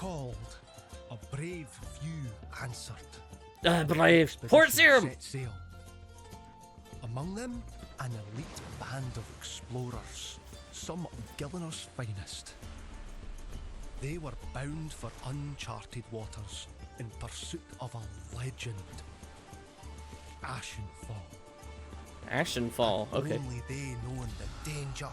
called, a brave few answered. Brave. Port serum! Set sail. Among them, an elite band of explorers, some of Gilliner's finest. They were bound for uncharted waters in pursuit of a legend. Ashenfall. Ashenfall, okay. Only they known the danger.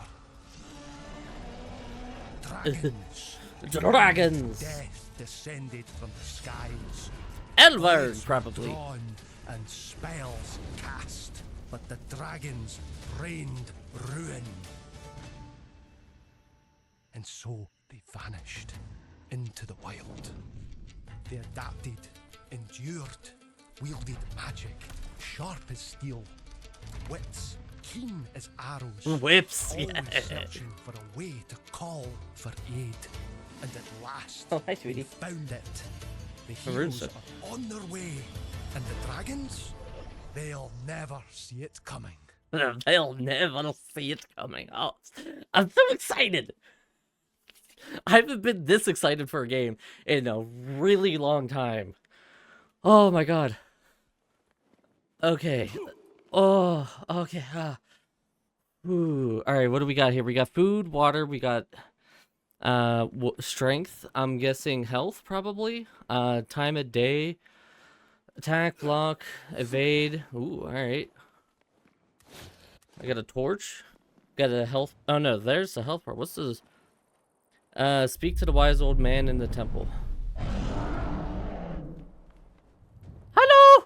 Dragons. Dragons! Death descended from the skies. Elvard, Blades were probably. drawn and spells cast, but the dragons rained ruin. And so they vanished into the wild. They adapted, endured, wielded magic, sharp as steel, wits keen as arrows. Whips, always yeah. searching for a way to call for aid. And at last, Oh, hi, they sweetie. found it. The A heroes runeset. are on their way, and the dragons, they'll never see it coming. They'll never see it coming. Oh, I'm so excited. I haven't been this excited for a game in a really long time. Oh my god. Okay. Oh, okay. Ooh. All right, what do we got here? We got food, water, we got strength, I'm guessing health probably. Time of day, attack, block, evade. Ooh, all right. I got a torch. Got a health. Oh no, there's the health part. What's this? Speak to the wise old man in the temple. Hello.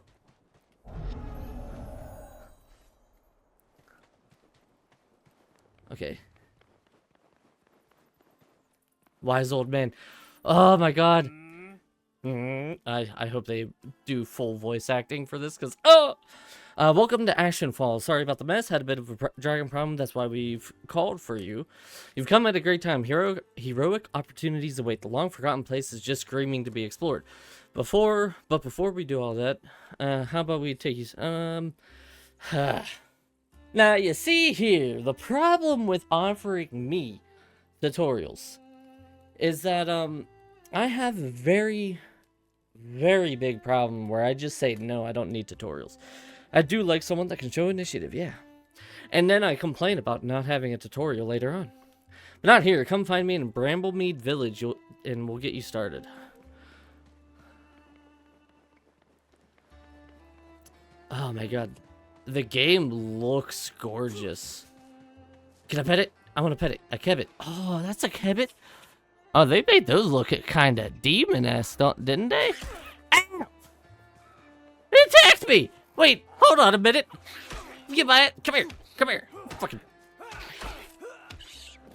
Okay. Wise old man. Oh my god. I hope they do full voice acting for this, because welcome to Ashenfall. Sorry about the mess. Had a bit of a dragon problem. That's why we've called for you. You've come at a great time. Heroic opportunities await. The long forgotten place is just screaming to be explored. Before we do all that, how about we take you? Now you see here, the problem with offering me tutorials is that I have a very big problem where I just say no, I don't need tutorials. I do like someone that can show initiative, yeah. And then I complain about not having a tutorial later on. But not here. Come find me in Bramblemead Village and we'll get you started. Oh my god. The game looks gorgeous. Can I pet it? I want to pet it. A kebbit. Oh, that's a kebbit? Oh, they made those look kind of demon-esque, didn't they? Ow! It attacked me! Wait, hold on a minute. Get by it. Come here. Come here. Fucking.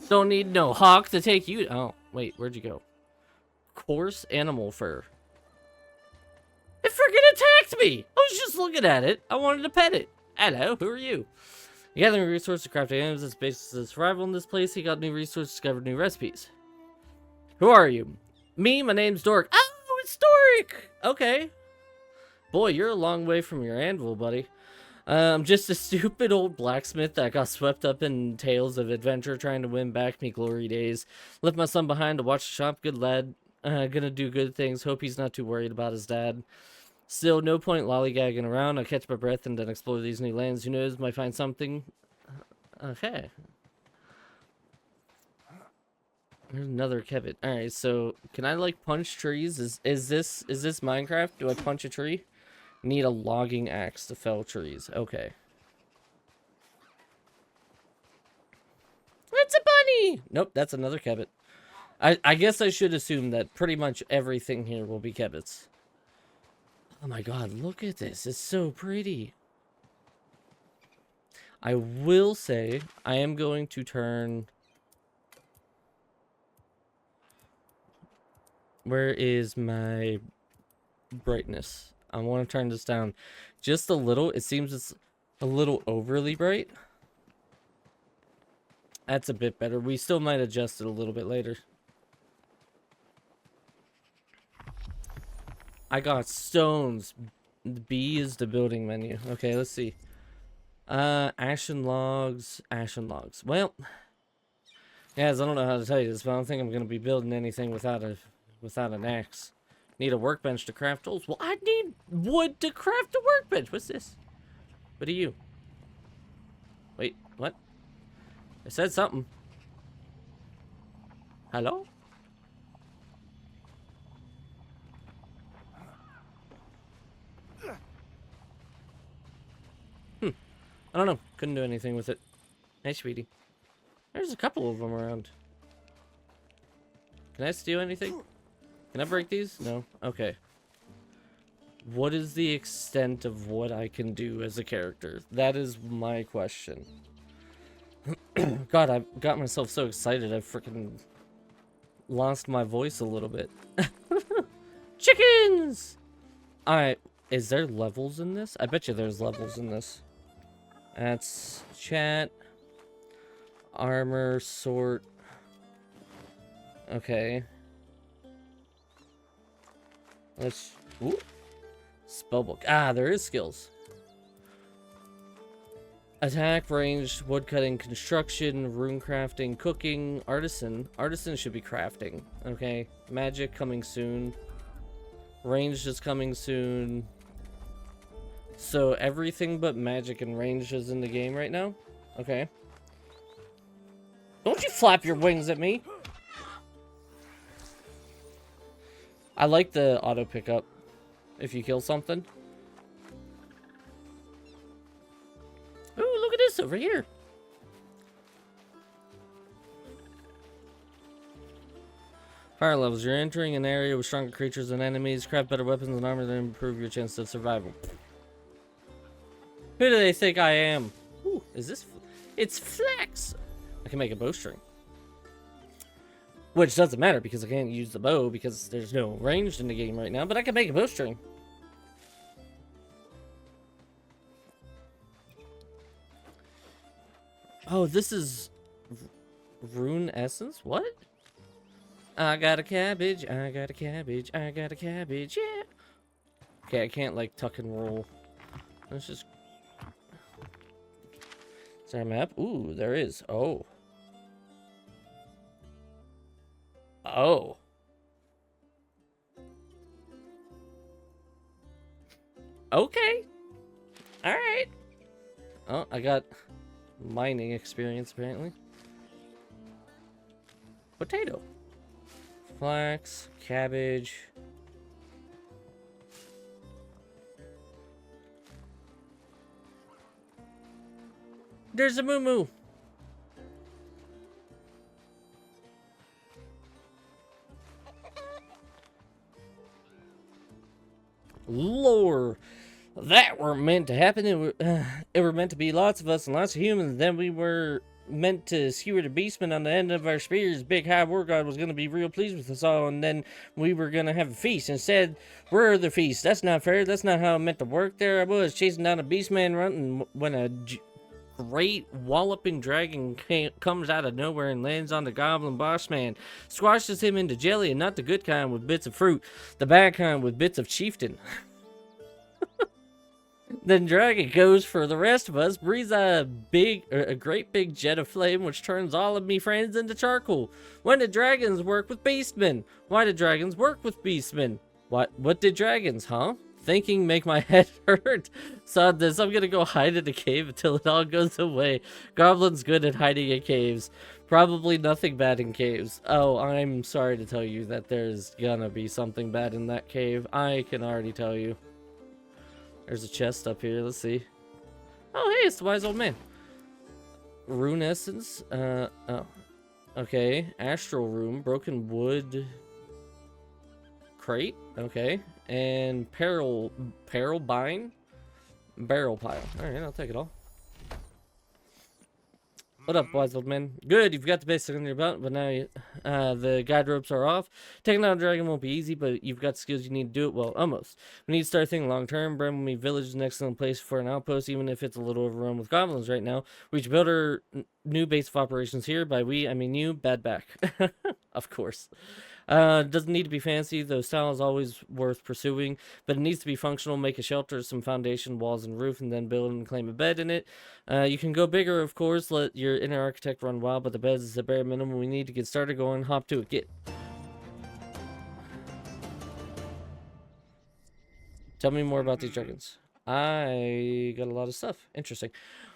Don't need no hawk to take you. Oh, wait, where'd you go? Coarse animal fur. It freaking attacked me! I was just looking at it. I wanted to pet it. Hello, who are you? Gathering resources to craft items. That's basis of survival in this place. He got new resources, discovered new recipes. Who are you? Me, my name's Dork. Oh, it's Dork! Okay. Boy, you're a long way from your anvil, buddy. I'm just a stupid old blacksmith that got swept up in tales of adventure trying to win back me glory days. Left my son behind to watch the shop. Good lad. Gonna do good things. Hope he's not too worried about his dad. Still, no point lollygagging around. I'll catch my breath and then explore these new lands. Who knows, might find something. Okay. There's another kebbit. Alright, so can I like punch trees? Is this Minecraft? Do I punch a tree? Need a logging axe to fell trees. Okay. It's a bunny! Nope, that's another kebbit. I guess I should assume that pretty much everything here will be kebbits. Oh my god, look at this. It's so pretty. I will say, I am going to turn... Where is my brightness? I want to turn this down just a little. It seems it's a little overly bright. That's a bit better. We still might adjust it a little bit later. I got stones. B is the building menu. Okay, let's see. Ashen logs. Ashen logs. Well, guys, I don't know how to tell you this, but I don't think I'm going to be building anything without a without an axe. Need a workbench to craft tools. Well, I need wood to craft a workbench. What's this? What are you? Wait, what? I said something. Hello? I don't know. Couldn't do anything with it. Hey, sweetie. There's a couple of them around. Can I steal anything? Can I break these? No? Okay. What is the extent of what I can do as a character? That is my question. God, I got myself so excited I freaking lost my voice a little bit. Chickens! Alright, is there levels in this? I bet you there's levels in this. That's chat. Armor, sort. Okay. Let's... Ooh. Spellbook. Ah, there is skills. Attack, ranged, woodcutting, construction, rune crafting, cooking, artisan. Artisan should be crafting. Okay. Magic coming soon. Ranged is coming soon. So everything but magic and ranged is in the game right now? Okay. Don't you flap your wings at me! I like the auto pickup if you kill something. Ooh, look at this over here. Fire levels. You're entering an area with stronger creatures and enemies. Craft better weapons and armor to improve your chance of survival. Who do they think I am? Ooh, is this... It's flex! I can make a bowstring. Which doesn't matter because I can't use the bow because there's no ranged in the game right now, but I can make a bowstring. Oh, this is rune essence? What? I got a cabbage, I got a cabbage, I got a cabbage, yeah. Okay, I can't like tuck and roll. Let's just... Is there a map? Ooh, there is. Oh. Oh. Okay. Alright. Oh, I got mining experience apparently. Potato. Flax. Cabbage. There's a moo-moo. Lore. That weren't meant to happen. It were meant to be lots of us and lots of humans. Then we were meant to skewer the beastmen on the end of our spears. Big High War God was going to be real pleased with us all, and then we were going to have a feast. Instead, we're the feast. That's not fair. That's not how it meant to work. There I was, chasing down a beastman running when a great walloping dragon comes out of nowhere and lands on the goblin boss man. Squashes him into jelly, and not the good kind with bits of fruit. The bad kind with bits of chieftain. Then dragon goes for the rest of us, breathes a great big jet of flame, which turns all of me friends into charcoal. When did dragons work with beastmen? Why did dragons work with beastmen? What did dragons, huh? Thinking make my head hurt. Saw this, I'm gonna go hide in the cave until it all goes away. Goblins good at hiding in caves. Probably nothing bad in caves. Oh, I'm sorry to tell you that there's gonna be something bad in that cave. I can already tell you. There's a chest up here. Let's see. Oh, hey, it's the wise old man. Rune essence. Oh. Okay. Astral room. Broken wood. Crate. Okay. And peril bind. Barrel pile. Alright, I'll take it all. What up, wise old man? Good, you've got the basics on your belt, but now the guide ropes are off. Taking down a dragon won't be easy, but you've got skills you need to do it well. Almost. We need to start thinking long term. Bramblemy Village is an excellent place for an outpost, even if it's a little overrun with goblins right now. We should build our new base of operations here. By we, I mean you. Bad back. Of course. Doesn't need to be fancy, though style is always worth pursuing, but it needs to be functional. Make a shelter, some foundation, walls, and roof, and then build and claim a bed in it. You can go bigger, of course, let your inner architect run wild, but the beds is the bare minimum we need to get started going. Hop to it, get. Tell me more about these dragons. I got a lot of stuff. Interesting.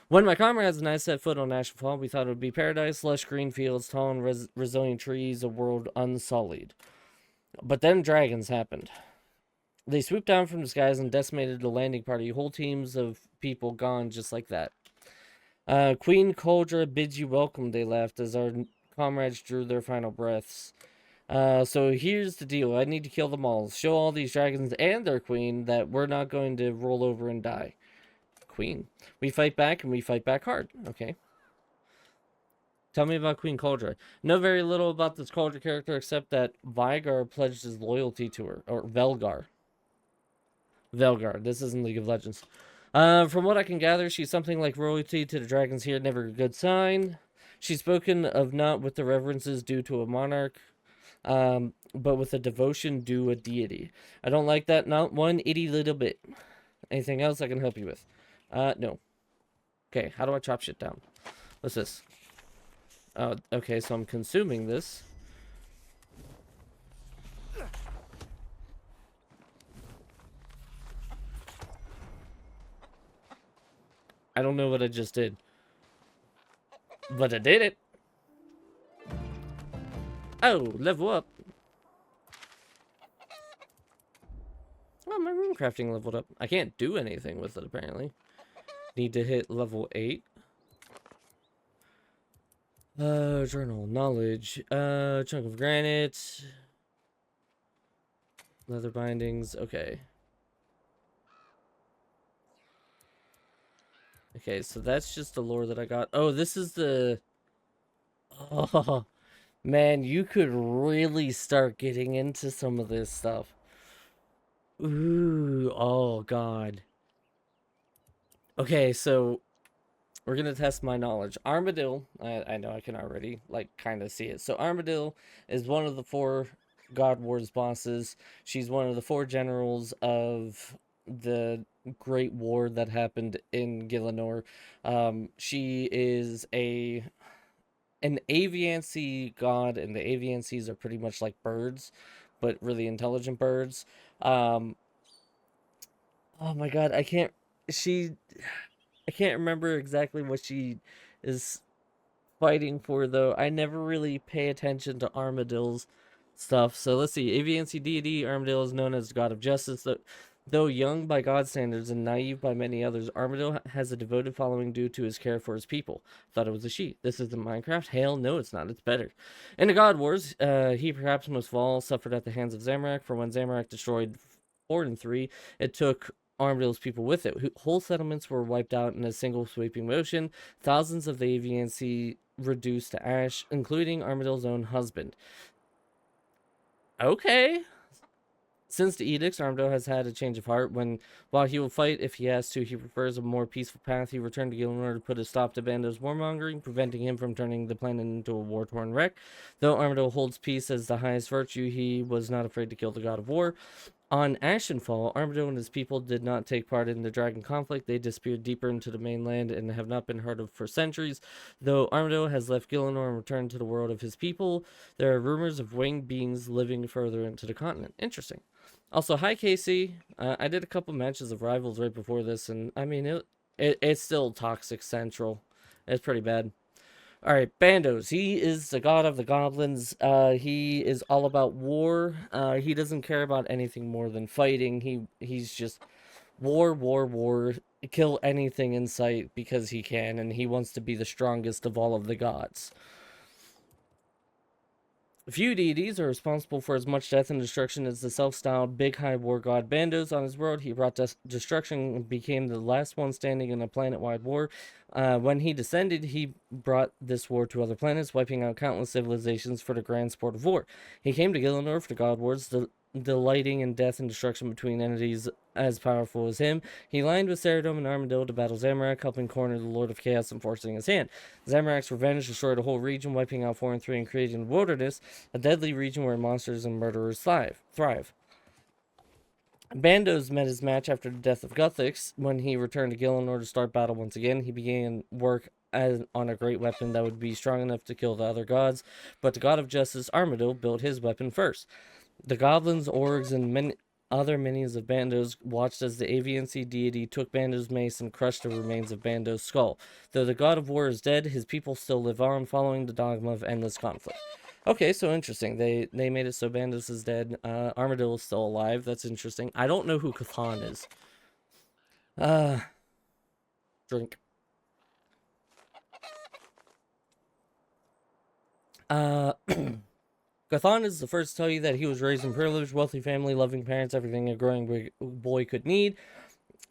When my comrades and I set foot on Ashenfall, we thought it would be paradise, lush green fields, tall and resilient trees, a world unsullied. But then dragons happened. They swooped down from the skies and decimated the landing party. Whole teams of people gone just like that. Queen Coldra bids you welcome, they laughed as our comrades drew their final breaths. So here's the deal. I need to kill them all. Show all these dragons and their queen that we're not going to roll over and die. Queen. We fight back, and we fight back hard. Okay. Tell me about Queen Coldra. Know very little about this Coldra character except that Vygar pledged his loyalty to her. Or Velgar. Velgar. This isn't League of Legends. From what I can gather, she's something like royalty to the dragons here. Never a good sign. She's spoken of not with the reverences due to a monarch, but with a devotion due a deity. I don't like that, not one itty little bit. Anything else I can help you with? No. Okay, how do I chop shit down? What's this? Oh, okay, so I'm consuming this. I don't know what I just did. But I did it. Oh, level up. Oh, my rune crafting leveled up. I can't do anything with it, apparently. Need to hit level 8. Journal, knowledge, chunk of granite, leather bindings, okay. Okay, so that's just the lore that I got. Oh, this is the... Oh, man, you could really start getting into some of this stuff. Ooh, oh, God. Okay, so... We're going to test my knowledge. Armadil, I know I can already, like, kind of see it. So Armadil is one of the 4 God Wars bosses. She's one of the 4 generals of the Great War that happened in Gielinor. She is an Aviancy god, and the Aviancies are pretty much like birds, but really intelligent birds. Oh my god, I can't remember exactly what she is fighting for, though. I never really pay attention to Armadil's stuff. So let's see. Aviancy deity, Armadil is known as the god of justice. Though young by God standards and naive by many others, Armadil has a devoted following due to his care for his people. Thought it was a she. This isn't Minecraft? Hell no, it's not. It's better. In the God Wars, he perhaps most of all suffered at the hands of Zamorak, for when Zamorak destroyed 4 and 3, it took Armadil's people with it. Whole settlements were wiped out in a single sweeping motion. Thousands of the Aviancy reduced to ash, including Armadil's own husband. Okay. Since the edicts, Armadil has had a change of heart. While he will fight if he has to, he prefers a more peaceful path. He returned to Gielinor to put a stop to Bando's warmongering, preventing him from turning the planet into a war-torn wreck. Though Armadil holds peace as the highest virtue, he was not afraid to kill the god of war. On Ashenfall, Armadil and his people did not take part in the dragon conflict. They disappeared deeper into the mainland and have not been heard of for centuries. Though Armadil has left Gielinor and returned to the world of his people, there are rumors of winged beings living further into the continent. Interesting. Also, hi Casey. I did a couple matches of Rivals right before this, and I mean, it's still toxic central. It's pretty bad. Alright, Bandos. He is the god of the goblins. He is all about war. He doesn't care about anything more than fighting. He's just war, war, war. Kill anything in sight because he can, and he wants to be the strongest of all of the gods. Few deities are responsible for as much death and destruction as the self-styled Big High War God Bandos. On his world, he brought destruction and became the last one standing in a planet-wide war. When he descended, he brought this war to other planets, wiping out countless civilizations for the grand sport of war. He came to Gielinor for the God Wars, delighting in death and destruction between entities as powerful as him. He aligned with Ceridom and Armadil to battle Zamorak, helping corner the Lord of Chaos and forcing his hand. Zamorak's revenge destroyed a whole region, wiping out 4 and 3 and creating the wilderness, a deadly region where monsters and murderers thrive. Bandos met his match after the death of Guthix. When he returned to Gielinor to start battle once again, he began work on a great weapon that would be strong enough to kill the other gods, but the god of justice, Armadil, built his weapon first. The goblins, orcs, and Other minions of Bandos watched as the AVNC deity took Bando's mace and crushed the remains of Bando's skull. Though the god of war is dead, his people still live on, following the dogma of endless conflict. Okay, so interesting. They made it so Bandos is dead. Armadillo's still alive. That's interesting. I don't know who Cthon is. Drink. Cthon is the first to tell you that he was raised in privileged, wealthy family, loving parents, everything a growing boy could need.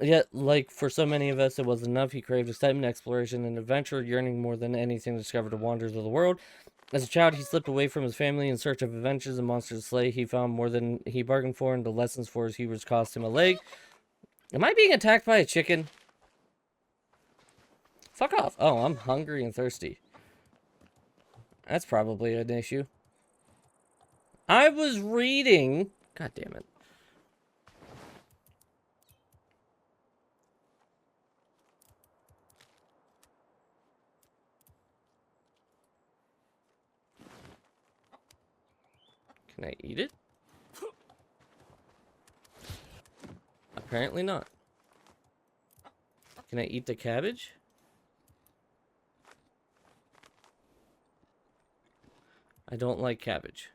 Yet, like for so many of us, it wasn't enough. He craved excitement, exploration, and adventure, yearning more than anything to discover the wonders of the world. As a child, he slipped away from his family in search of adventures and monsters to slay. He found more than he bargained for, and the lessons for his heroes cost him a leg. Am I being attacked by a chicken? Fuck off. Oh, I'm hungry and thirsty. That's probably an issue. I was reading. God damn it. Can I eat it? Apparently not. Can I eat the cabbage? I don't like cabbage.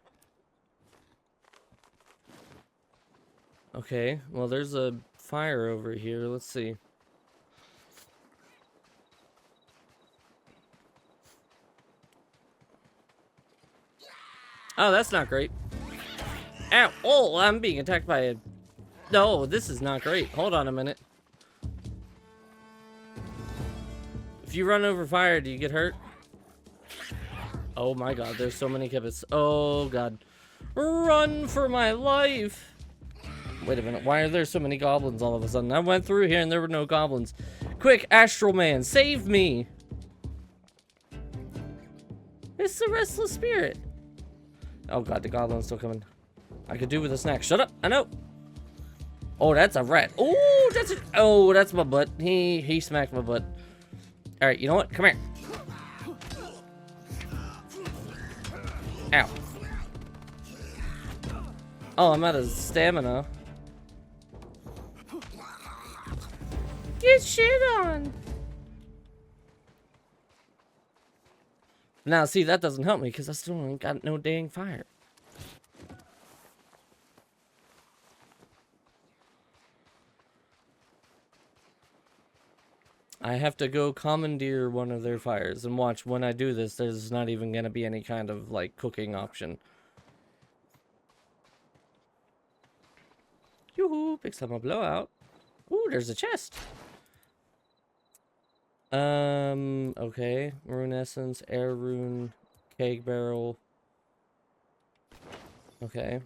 Okay, well there's a fire over here. Let's see. Oh, that's not great. Ow! Oh, I'm being attacked by a... No, this is not great. Hold on a minute. If you run over fire, do you get hurt? Oh my god, there's so many kibbits. Oh god. Run for my life! Wait a minute, why are there so many goblins all of a sudden? I went through here and there were no goblins. Quick, Astral Man, save me! It's the Restless Spirit. Oh god, the goblin's still coming. I could do with a snack. Shut up, I know. Oh, that's a rat. Oh, that's a... Oh, that's my butt. He smacked my butt. Alright, you know what? Come here. Ow. Oh, I'm out of stamina. Get shit on. Now, see, that doesn't help me because I still ain't got no dang fire. I have to go commandeer one of their fires, and watch, when I do this, there's not even going to be any kind of, like, cooking option. Yoo-hoo, picks up a blowout. Ooh, there's a chest. Okay. Rune essence, air rune, keg barrel. Okay.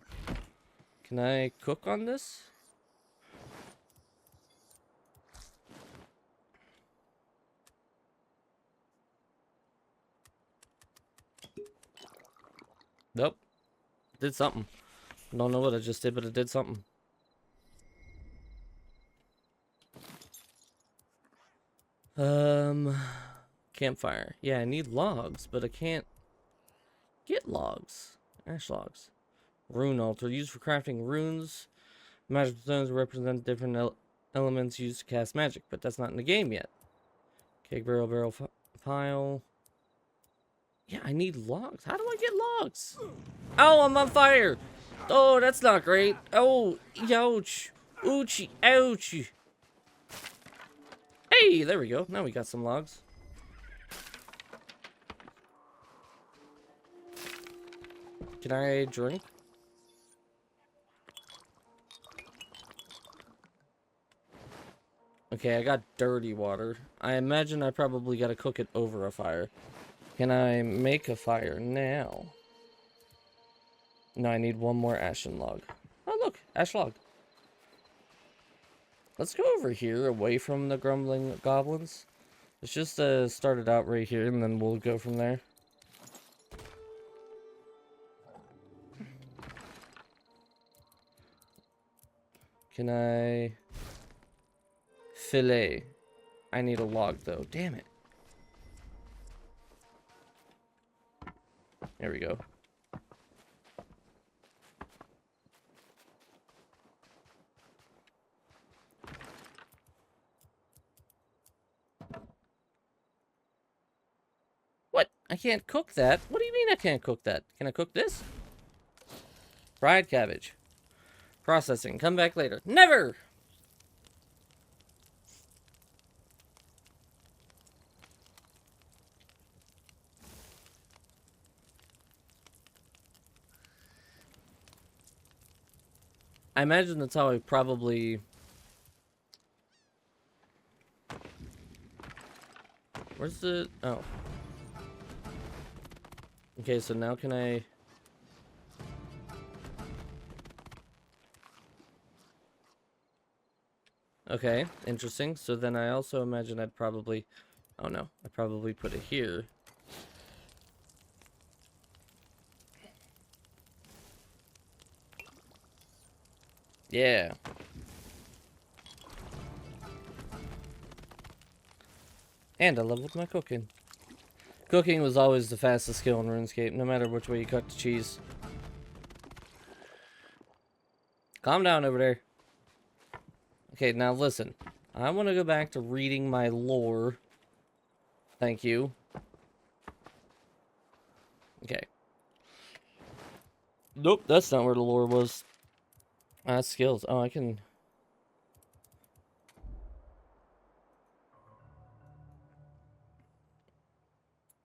Can I cook on this? Nope. Did something. Don't know what I just did, but it did something. Campfire. Yeah, I need logs, but I can't get logs. Ash logs. Rune altar. Used for crafting runes. Magic stones represent different elements used to cast magic, but that's not in the game yet. Keg barrel, pile. Yeah, I need logs. How do I get logs? Oh, I'm on fire. Oh, that's not great. Oh, ouch. Ouchie, ouchie. Hey, there we go. Now we got some logs. Can I drink? Okay, I got dirty water. I imagine I probably gotta cook it over a fire. Can I make a fire now? No, I need one more ashen log. Oh, look, ash log. Let's go over here, away from the grumbling goblins. Let's just start it out right here, and then we'll go from there. Can I... Fillet. I need a log, though. Damn it. There we go. I can't cook that. What do you mean I can't cook that? Can I cook this? Fried cabbage. Processing. Come back later. Never! I imagine that's how I probably... Where's the... Oh. Okay, so now can I... Okay, interesting. So then I also imagine I'd probably... Oh no, I'd probably put it here. Yeah. And I leveled my cooking. Cooking was always the fastest skill in RuneScape, no matter which way you cut the cheese. Calm down over there. Okay, now listen. I want to go back to reading my lore. Thank you. Okay. Nope, that's not where the lore was. Skills. Oh, I can...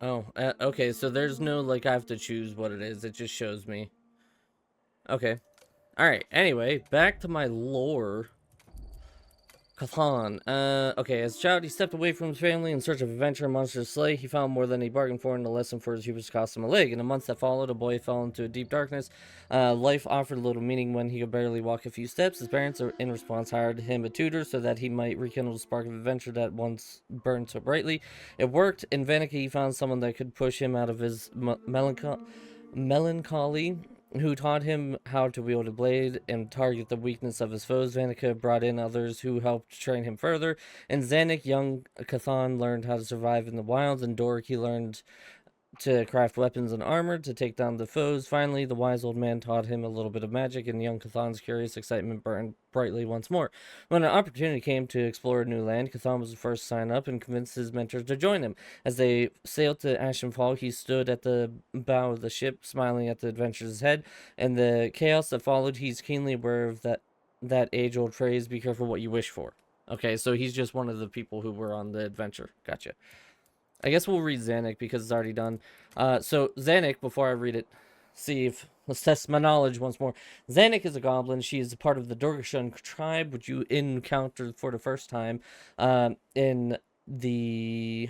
Oh, okay, so there's no, like, I have to choose what it is. It just shows me. Okay. Alright, anyway, back to my lore. Cthulhu. Okay, as a child, he stepped away from his family in search of adventure and monsters to slay. He found more than he bargained for, and a lesson for his hubris cost him a leg. In the months that followed, a boy fell into a deep darkness. Life offered little meaning when he could barely walk a few steps. His parents, in response, hired him a tutor so that he might rekindle the spark of adventure that once burned so brightly. It worked. In Vanica, he found someone that could push him out of his melancholy, who taught him how to wield a blade and target the weakness of his foes. Vanica brought in others who helped train him further. In Zanik, young Cthulhu learned how to survive in the wilds. In Doric, he learned to craft weapons and armor to take down the foes. Finally, the wise old man taught him a little bit of magic, and young Cthulhu's curious excitement burned brightly once more. When an opportunity came to explore a new land, Cthulhu was the first to sign up and convinced his mentors to join him. As they sailed to Ashenfall, he stood at the bow of the ship, smiling at the adventurers ahead. And the chaos that followed, he's keenly aware of that age-old phrase, be careful what you wish for. Okay, so he's just one of the people who were on the adventure. Gotcha. I guess we'll read Zanik because it's already done. So Zanik, before I read it, let's test my knowledge once more. Zanik is a goblin. She is a part of the Dorgashan tribe, which you encountered for the first time in the...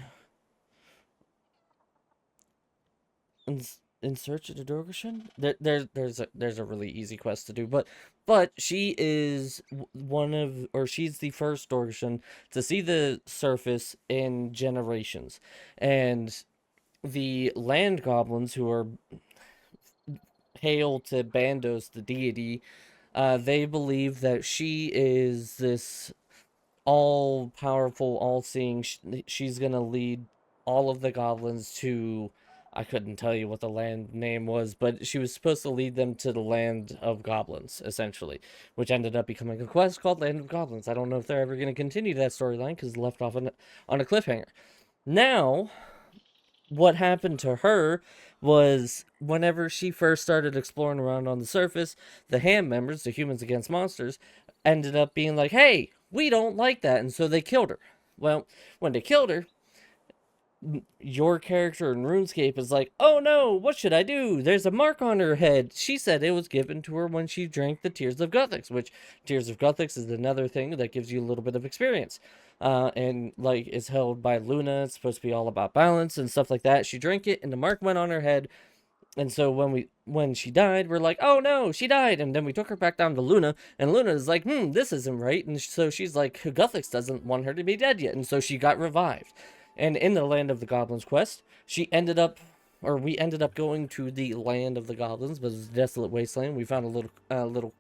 In Search of the Dorgashan? There's a really easy quest to do, but she is she's the first Dorgashan to see the surface in generations. And the land goblins, who are hail to Bandos, the deity, they believe that she is this all-powerful, all-seeing, she's gonna lead all of the goblins to... I couldn't tell you what the land name was, but she was supposed to lead them to the land of goblins, essentially, which ended up becoming a quest called Land of Goblins. I don't know if they're ever going to continue that storyline because it left off on a cliffhanger. Now, what happened to her was whenever she first started exploring around on the surface, the HAM members, the Humans Against Monsters, ended up being like, hey, we don't like that, and so they killed her. Well, when they killed her, your character in RuneScape is like, oh no, what should I do? There's a mark on her head. She said it was given to her when she drank the Tears of Guthix, which Tears of Guthix is another thing that gives you a little bit of experience. And like is held by Luna. It's supposed to be all about balance and stuff like that. She drank it and the mark went on her head. And so when she died, we're like, oh no, she died. And then we took her back down to Luna, and Luna is like, this isn't right. And so she's like, Guthix doesn't want her to be dead yet. And so she got revived. And in the Land of the Goblins quest, we ended up going to the Land of the Goblins, but it was a desolate wasteland. We found a little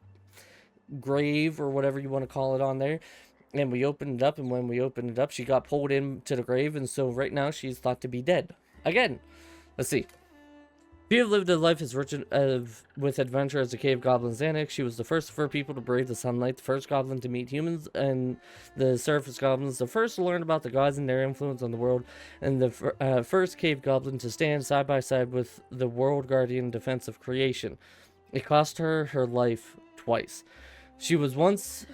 grave or whatever you want to call it on there, and we opened it up. And when we opened it up, she got pulled into the grave, and so right now she's thought to be dead again. Let's see. She had lived a life as rich with adventure as a cave goblin Xanax. She was the first of her people to brave the sunlight, the first goblin to meet humans and the surface goblins, the first to learn about the gods and their influence on the world, and the first cave goblin to stand side by side with the world guardian in defense of creation. It cost her her life twice. She once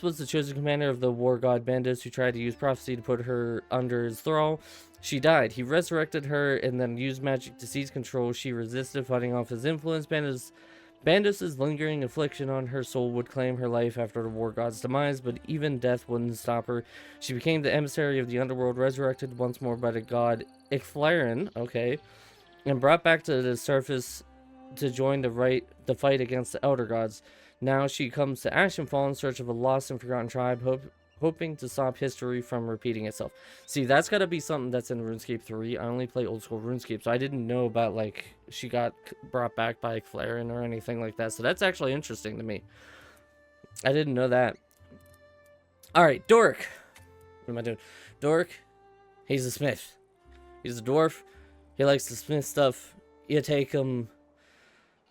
was the chosen commander of the war god Bandos, who tried to use prophecy to put her under his thrall. She died. He resurrected her and then used magic to seize control. She resisted, fighting off his influence. Bandos's lingering affliction on her soul would claim her life after the war god's demise, but even death wouldn't stop her. She became the emissary of the underworld, resurrected once more by the god Icflaren, and brought back to the surface to join the fight against the elder gods. Now she comes to Ashenfall in search of a lost and forgotten tribe, hoping to stop history from repeating itself. See, that's got to be something that's in RuneScape 3. I only play old school RuneScape, so I didn't know about, like, she got brought back by Icflaren or anything like that. So that's actually interesting to me. I didn't know that. Alright, Dork. What am I doing? Dork, he's a smith. He's a dwarf. He likes to smith stuff. You take him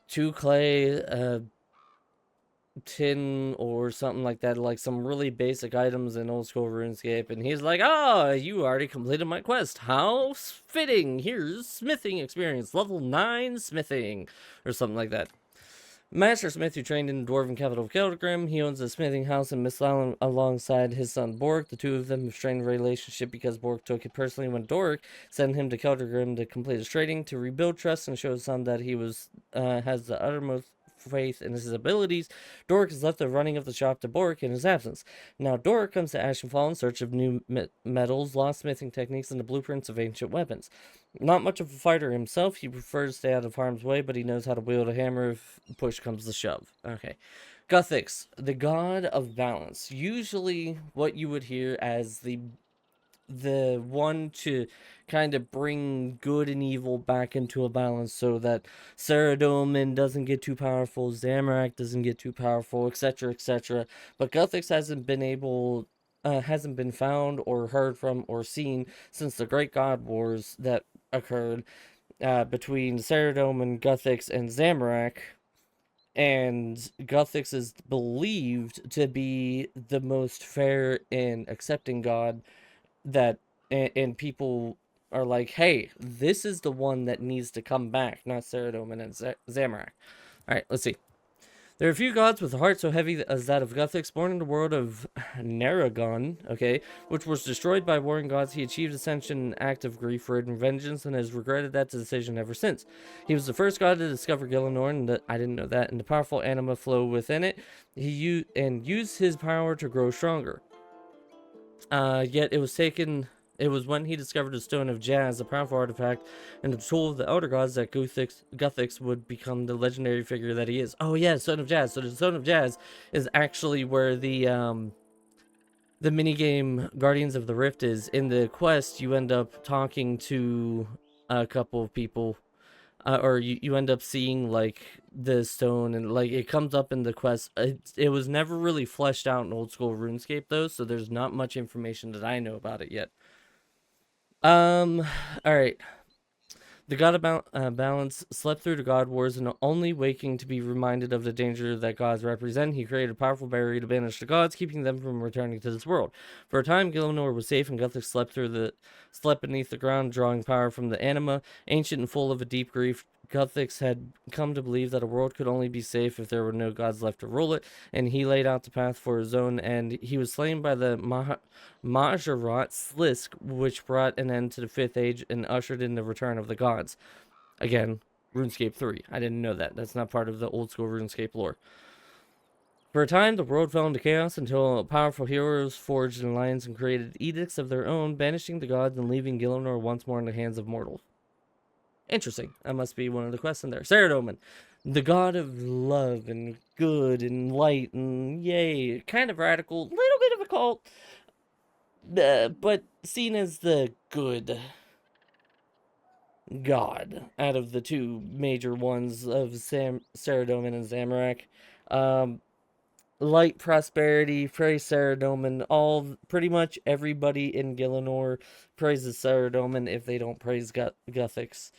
to clay, tin or something like that, like some really basic items in old school RuneScape, and he's like, "Oh, you already completed my quest. How fitting. Here's smithing experience, level 9 smithing," or something like that. Master Smith, who trained in the dwarven capital of Keldgrim, he owns a smithing house in Misthalin alongside his son Borg. The two of them have strained a relationship because Borg took it personally when Dork sent him to Keldgrim to complete his training, to rebuild trust and show his son that he has the uttermost faith in his abilities. Dork has left the running of the shop to Bork in his absence. Now Dork comes to Ashenfall in search of new metals, lost smithing techniques, and the blueprints of ancient weapons. Not much of a fighter himself, he prefers to stay out of harm's way, but he knows how to wield a hammer if push comes to shove. Okay. Guthix, the god of balance. Usually what you would hear as the one to kind of bring good and evil back into a balance so that Saradomin doesn't get too powerful, Zamorak doesn't get too powerful, etc., etc. But Guthix hasn't been found or heard from or seen since the Great God Wars that occurred between Saradomin, Guthix, and Zamorak. And Guthix is believed to be the most fair and accepting god that, and people are like, hey, this is the one that needs to come back, not Saradomin and Zamorak. Alright, let's see. There are a few gods with a heart so heavy as that of Guthix, born in the world of Naragon, which was destroyed by warring gods. He achieved ascension, an act of grief, ridden vengeance, and has regretted that decision ever since. He was the first god to discover Gielinor, and I didn't know that, and the powerful anima flow within it. He used his power to grow stronger. Yet it was when he discovered the Stone of Jazz, a powerful artifact, and the tool of the Elder Gods, that Guthix would become the legendary figure that he is. Oh yeah, Stone of Jazz. So the Stone of Jazz is actually where the minigame Guardians of the Rift is. In the quest, you end up talking to a couple of people, or you end up seeing, like, the stone, and, like, it comes up in the quest. It was never really fleshed out in old school RuneScape, though, so there's not much information that I know about it yet. Alright. The god of balance slept through the god wars, and only waking to be reminded of the danger that gods represent, he created a powerful barrier to banish the gods, keeping them from returning to this world. For a time, Gielinor was safe, and Guthix slept beneath the ground, drawing power from the anima. Ancient and full of a deep grief, Guthix had come to believe that a world could only be safe if there were no gods left to rule it, and he laid out the path for his own, and he was slain by the Majorat Slisk, which brought an end to the 5th Age and ushered in the return of the gods. Again, RuneScape 3. I didn't know that. That's not part of the old school RuneScape lore. For a time, the world fell into chaos until powerful heroes forged an alliance and created edicts of their own, banishing the gods and leaving Gielinor once more in the hands of mortals. Interesting. That must be one of the quests in there. Saradomin, the god of love and good and light and yay. Kind of radical. Little bit of a cult. But seen as the good god out of the two major ones of Saradomin and Zamorak. Light prosperity, praise Saradomin. Pretty much everybody in Gielinor praises Saradomin if they don't praise Guthix.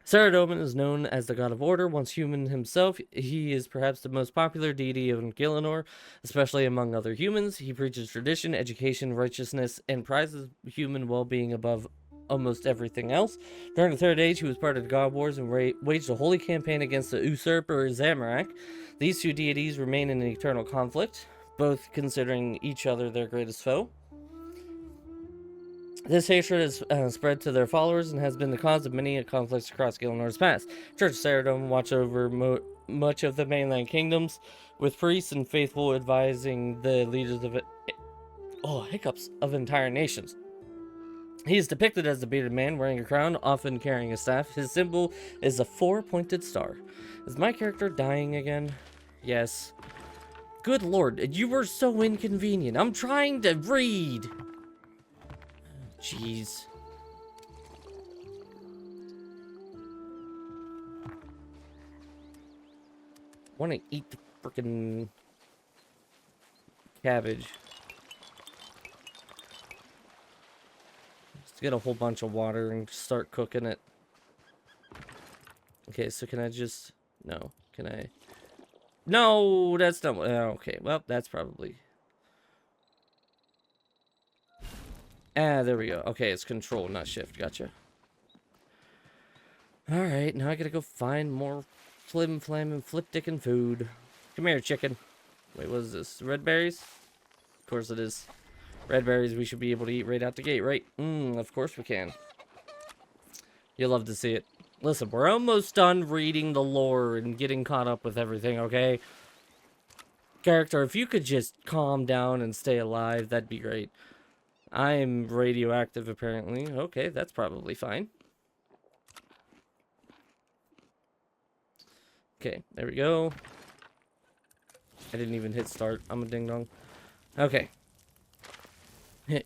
Saradomin is known as the god of order. Once human himself, he is perhaps the most popular deity of Gielinor, especially among other humans. He preaches tradition, education, righteousness, and prizes human well-being above almost everything else. During the Third Age, he was part of the God Wars and waged a holy campaign against the usurper Zamorak. These two deities remain in an eternal conflict, both considering each other their greatest foe. This hatred has spread to their followers and has been the cause of many conflicts across Gilinor's past. Church of Saradomin watch over much of the mainland kingdoms, with priests and faithful advising the leaders of entire nations. He is depicted as a bearded man wearing a crown, often carrying a staff. His symbol is a 4-pointed star. Is my character dying again? Yes. Good lord, you were so inconvenient. I'm trying to read. Jeez. Want to eat the frickin' cabbage. Let's get a whole bunch of water and start cooking it. Okay, so can I just... No. Can I... No, that's not... Okay, well, that's probably... there we go. Okay, it's control, not shift. Gotcha. Alright, now I gotta go find more flim flam and flip dickin' food. Come here, chicken. Wait, what is this? Red berries? Of course it is. Red berries we should be able to eat right out the gate, right? Of course we can. You'll love to see it. Listen, we're almost done reading the lore and getting caught up with everything, okay? Character, if you could just calm down and stay alive, that'd be great. I'm radioactive, apparently. Okay, that's probably fine. Okay, there we go. I didn't even hit start. I'm a ding-dong. Okay.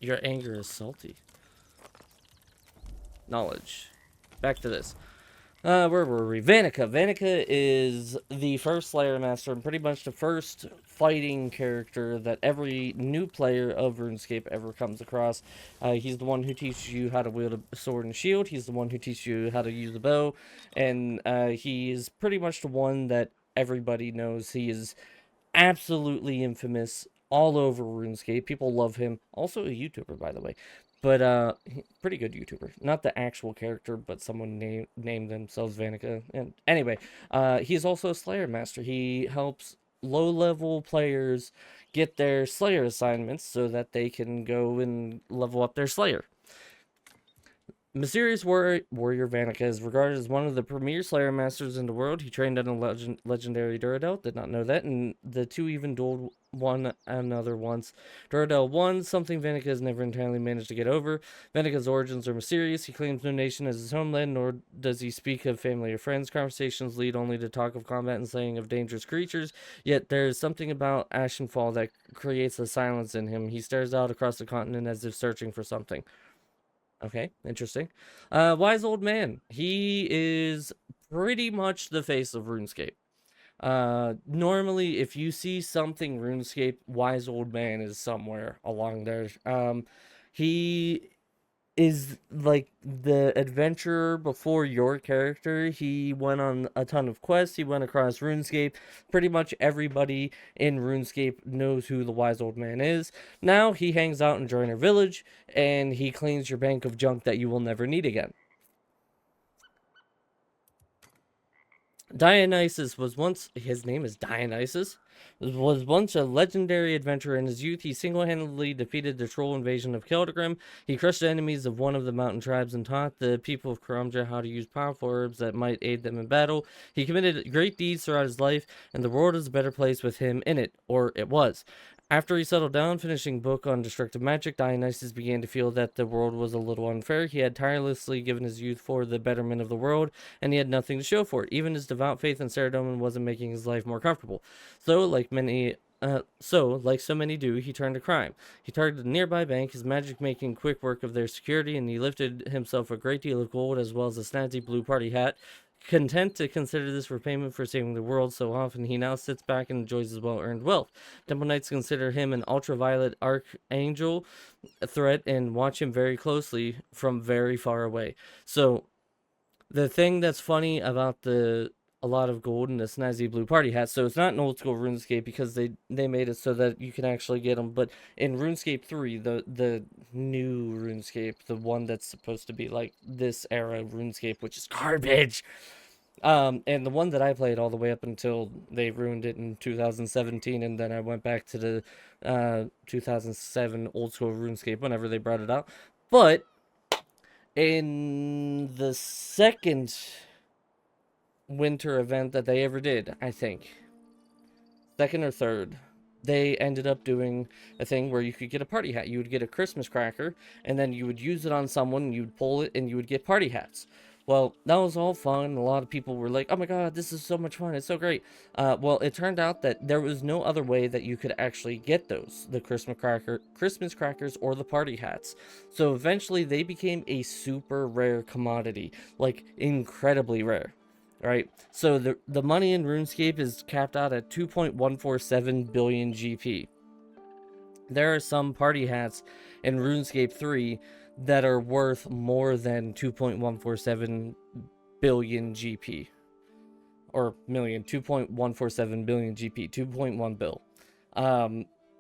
Your anger is salty. Knowledge. Back to this. Where were we? Vanica. Vanica is the first Slayer Master and pretty much the first fighting character that every new player of RuneScape ever comes across. He's the one who teaches you how to wield a sword and shield. He's the one who teaches you how to use a bow. And he is pretty much the one that everybody knows. He is absolutely infamous all over RuneScape. People love him. Also a YouTuber, by the way. But, pretty good YouTuber. Not the actual character, but someone named themselves Vanica. And anyway, he's also a Slayer Master. He helps low-level players get their Slayer assignments so that they can go and level up their Slayer. Mysterious Warrior Vanica is regarded as one of the premier Slayer Masters in the world. He trained on a legendary Duradel. Did not know that. And the two even dueled one another once. Duradel won, something Vanica has never entirely managed to get over. Vanica's origins are mysterious. He claims no nation as his homeland, nor does he speak of family or friends. Conversations lead only to talk of combat and slaying of dangerous creatures. Yet there is something about Ashenfall that creates a silence in him. He stares out across the continent as if searching for something. Okay, interesting. Wise Old Man. He is pretty much the face of RuneScape. Normally, if you see something RuneScape, Wise Old Man is somewhere along there. He is like the adventurer before your character. He went on a ton of quests. He went across RuneScape. Pretty much everybody in RuneScape knows who the Wise Old Man is. Now he hangs out in Joiner Village, and he cleans your bank of junk that you will never need again. Dionysus was once, his name is Dionysus, was once a legendary adventurer. In his youth, he single-handedly defeated the troll invasion of Keldgrim. He crushed the enemies of one of the mountain tribes and taught the people of Karamja how to use powerful herbs that might aid them in battle. He committed great deeds throughout his life, and the world is a better place with him in it, or it was. After he settled down, finishing book on destructive magic, Dionysus began to feel that the world was a little unfair. He had tirelessly given his youth for the betterment of the world, and he had nothing to show for it. Even his devout faith in Saradomin wasn't making his life more comfortable. So, like so many do, he turned to crime. He targeted a nearby bank, his magic making quick work of their security, and he lifted himself a great deal of gold as well as a snazzy blue party hat. Content to consider this repayment for saving the world so often, he now sits back and enjoys his well-earned wealth. Temple Knights consider him an ultraviolet archangel threat and watch him very closely from very far away. So, The thing that's funny about a lot of gold and the snazzy blue party hats, so it's not an old school RuneScape because they made it so that you can actually get them. But in RuneScape 3, the new RuneScape, the one that's supposed to be like this era RuneScape, which is garbage. And the one that I played all the way up until they ruined it in 2017, and then I went back to the 2007 old school RuneScape whenever they brought it out. But in the second winter event that they ever did, I think, second or third, they ended up doing a thing where you could get a party hat. You would get a Christmas cracker, and then you would use it on someone, and you'd pull it, and you would get party hats. Well, that was all fun. A lot of people were like, oh my god, this is so much fun. It's so great. Well, it turned out that there was no other way that you could actually get those, the Christmas crackers or the party hats. So eventually they became a super rare commodity, like incredibly rare. Right, so the money in RuneScape is capped out at 2.147 billion GP. There are some party hats in RuneScape 3 that are worth more than 2.147 billion GP. Or million, 2.147 billion GP, 2.1 bill.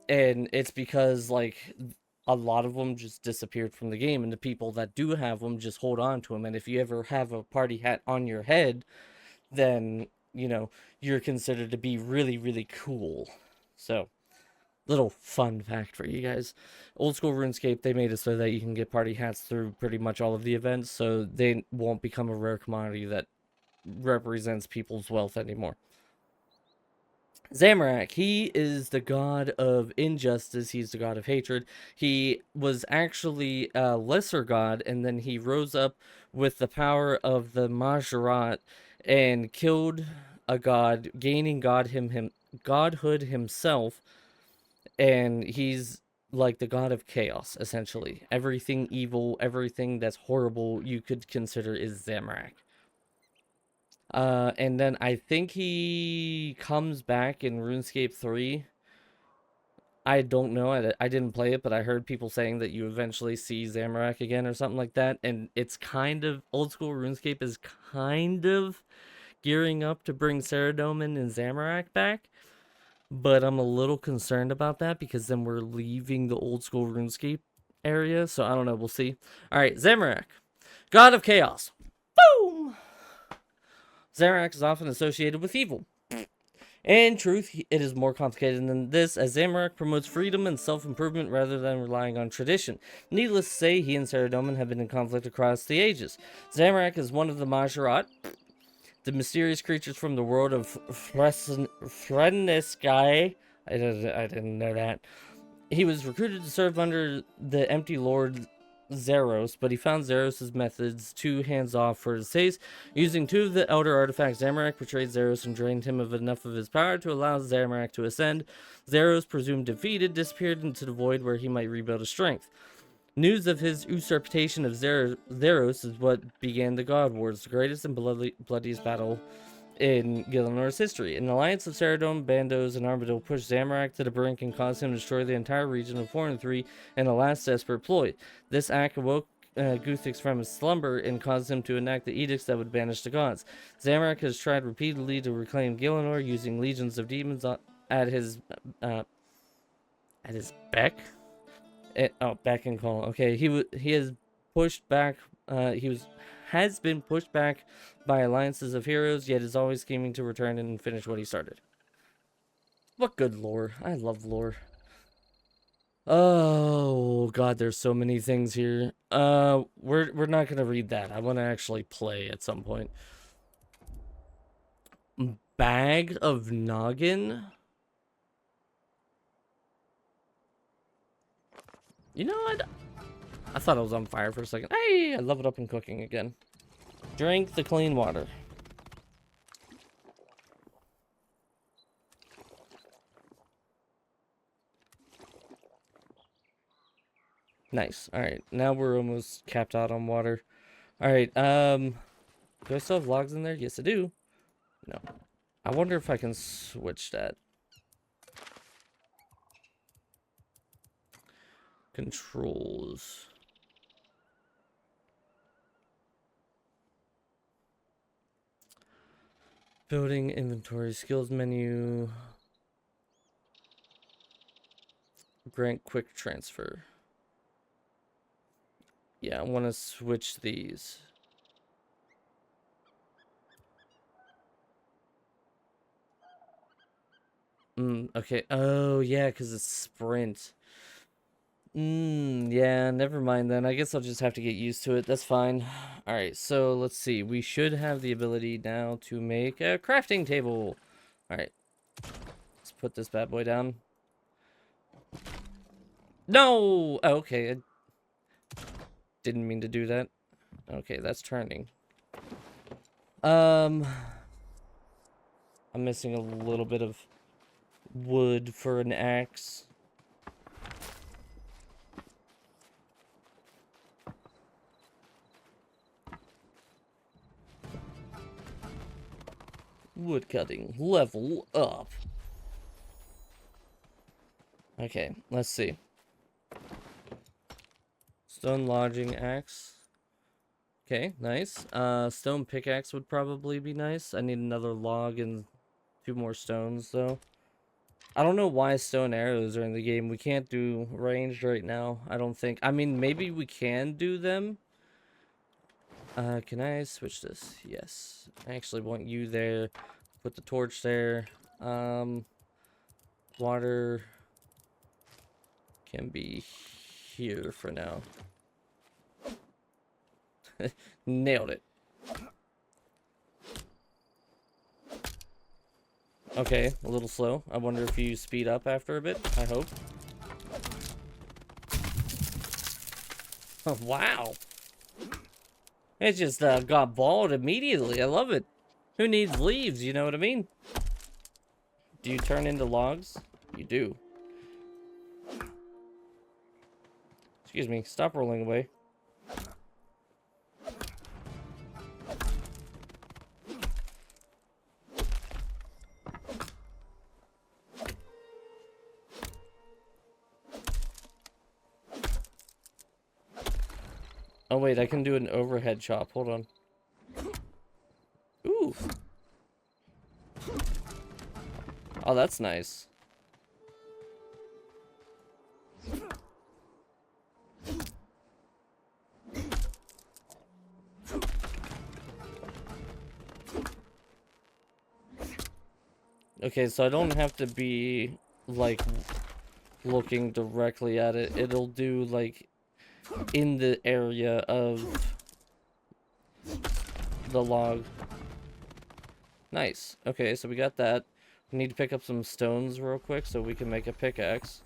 And it's because, like, a lot of them just disappeared from the game, and the people that do have them just hold on to them. And if you ever have a party hat on your head, then, you know, you're considered to be really, really cool. So, little fun fact for you guys. Old school RuneScape, they made it so that you can get party hats through pretty much all of the events, so they won't become a rare commodity that represents people's wealth anymore. Zamorak, he is the god of injustice, he's the god of hatred. He was actually a lesser god, and then he rose up with the power of the Majorat and killed a god, gaining godhood himself, and he's like the god of chaos, essentially. Everything evil, everything that's horrible you could consider is Zamorak. And then I think he comes back in RuneScape 3. I don't know. I didn't play it, but I heard people saying that you eventually see Zamorak again or something like that. And it's kind of, old school RuneScape is kind of gearing up to bring Saradomin and Zamorak back. But I'm a little concerned about that because then we're leaving the old school RuneScape area. So I don't know. We'll see. All right, Zamorak, god of chaos. Boom! Zamorak is often associated with evil. In truth, it is more complicated than this, as Zamorak promotes freedom and self-improvement rather than relying on tradition. Needless to say, he and Saradomin have been in conflict across the ages. Zamorak is one of the Majorat, the mysterious creatures from the world of Freneskai. I didn't know that. He was recruited to serve under the Empty Lord Zeros, but he found Zeros' methods too hands-off for his taste. Using two of the Elder artifacts, Zamorak betrayed Zeros and drained him of enough of his power to allow Zamorak to ascend. Zeros, presumed defeated, disappeared into the void where he might rebuild his strength. News of his usurpation of Zeros is what began the God Wars, the greatest and bloodiest battle in Gilinor's history. An alliance of Saradomin, Bandos, and Armadillo pushed Zamorak to the brink and caused him to destroy the entire region of 4 and 3 in a last desperate ploy. This act awoke Guthix from his slumber and caused him to enact the edicts that would banish the gods. Zamorak has tried repeatedly to reclaim Gilinor using legions of demons at his beck. Back and call. Okay, he has pushed back. Has been pushed back by alliances of heroes, yet is always scheming to return and finish what he started. What good lore. I love lore. Oh god, there's so many things here. We're not gonna read that. I want to actually play at some point. Bag of Noggin. You know what? I thought I was on fire for a second. Hey, I leveled up in cooking again. Drink the clean water. Nice. Alright, now we're almost capped out on water. Alright, do I still have logs in there? Yes, I do. No. I wonder if I can switch that. Controls. Building inventory, skills menu. Grant quick transfer. Yeah, I want to switch these. Okay. Oh, yeah, because it's sprint. Yeah, never mind then. I guess I'll just have to get used to it. That's fine. Alright, so let's see. We should have the ability now to make a crafting table. Alright. Let's put this bad boy down. No! Oh, okay. I didn't mean to do that. Okay, that's turning. I'm missing a little bit of wood for an axe. Wood cutting, level up. Okay, let's see. Stone lodging axe. Okay, nice. Stone pickaxe would probably be nice. I need another log and 2 more stones, though. I don't know why stone arrows are in the game. We can't do ranged right now, I don't think. I mean, maybe we can do them. Can I switch this? Yes. I actually want you there. Put the torch there. Water can be here for now. Nailed it. Okay, a little slow. I wonder if you speed up after a bit. I hope. Oh, wow. It just got bald immediately. I love it. Who needs leaves? You know what I mean? Do you turn into logs? You do. Excuse me. Stop rolling away. Oh, wait. I can do an overhead chop. Hold on. Ooh. Oh, that's nice. Okay, so I don't have to be, like, looking directly at it. It'll do, like, in the area of the log. Nice. Okay, so we got that. We need to pick up some stones real quick so we can make a pickaxe.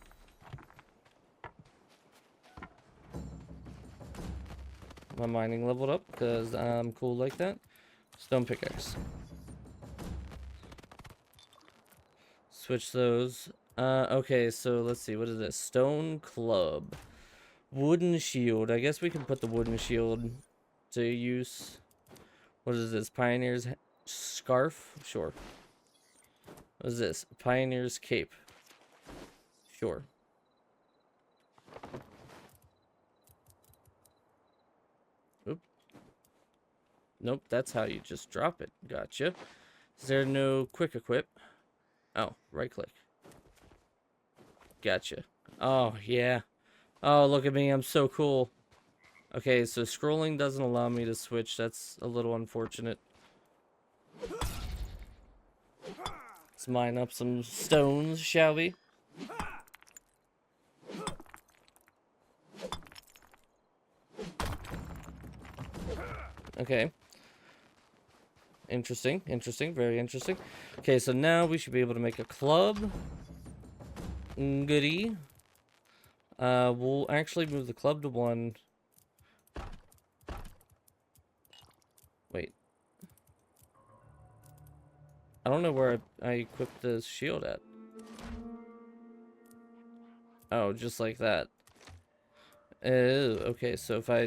My mining leveled up because I'm cool like that. Stone pickaxe. Switch those. Okay, so let's see. What is this? Stone club. Wooden shield. I guess we can put the wooden shield to use. What is this? Pioneer's scarf? Sure. What is this? Pioneer's cape. Sure. Oop. Nope, that's how you just drop it. Gotcha. Is there no quick equip? Oh, right click. Gotcha. Oh, yeah. Oh, look at me. I'm so cool. Okay, so scrolling doesn't allow me to switch. That's a little unfortunate. Let's mine up some stones, shall we? Okay. Interesting, interesting, very interesting. Okay, so now we should be able to make a club. Goody. We'll actually move the club to 1. Wait. I don't know where I equipped the shield at. Oh, just like that. Oh, okay, so if I...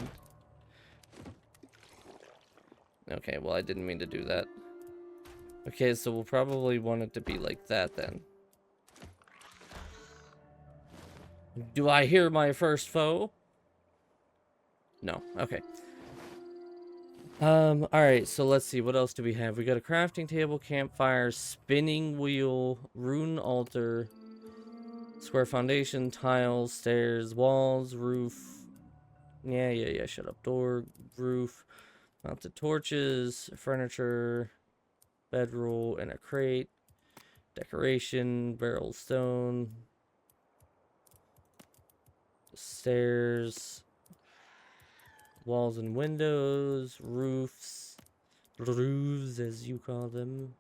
Okay, well, I didn't mean to do that. Okay, so we'll probably want it to be like that, then. Do I hear my first foe? No, okay. Alright, so let's see, what else do we have? We got a crafting table, campfire, spinning wheel, rune altar, square foundation, tiles, stairs, walls, roof. Yeah, shut up. Door, roof, mounted torches, furniture, bedroll, and a crate, decoration, barrel stone, stairs, walls and windows, roofs as you call them.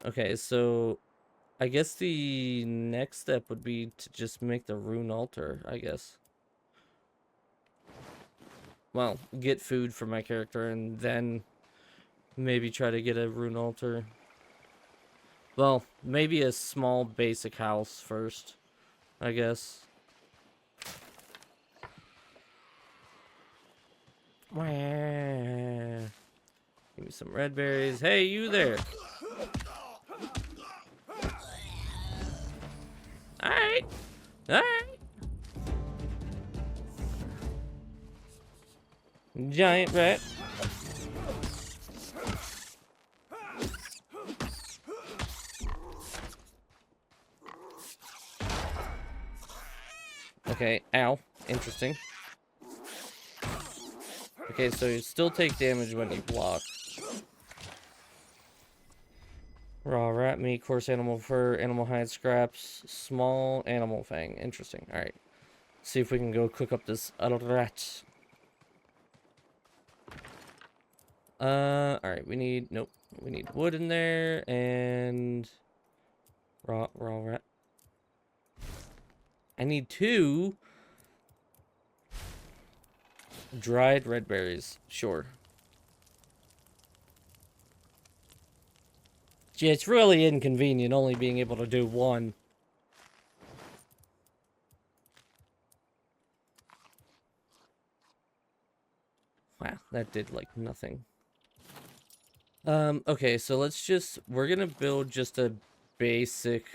Okay, so I guess the next step would be to just make the rune altar, I guess. Well, get food for my character and then maybe try to get a rune altar. Well, maybe a small basic house first, I guess. Wah. Give me some red berries. Hey, you there. Alright. Alright. Giant rat. Okay, ow. Interesting. Okay, so you still take damage when you block. Raw rat meat, coarse animal fur, animal hide scraps, small animal fang. Interesting. Alright. See if we can go cook up this rat. Alright, we need, nope. We need wood in there, and raw rat. I need 2 dried red berries. Sure. Yeah, it's really inconvenient only being able to do 1. Wow, that did like nothing. Okay, so we're gonna build just a basic...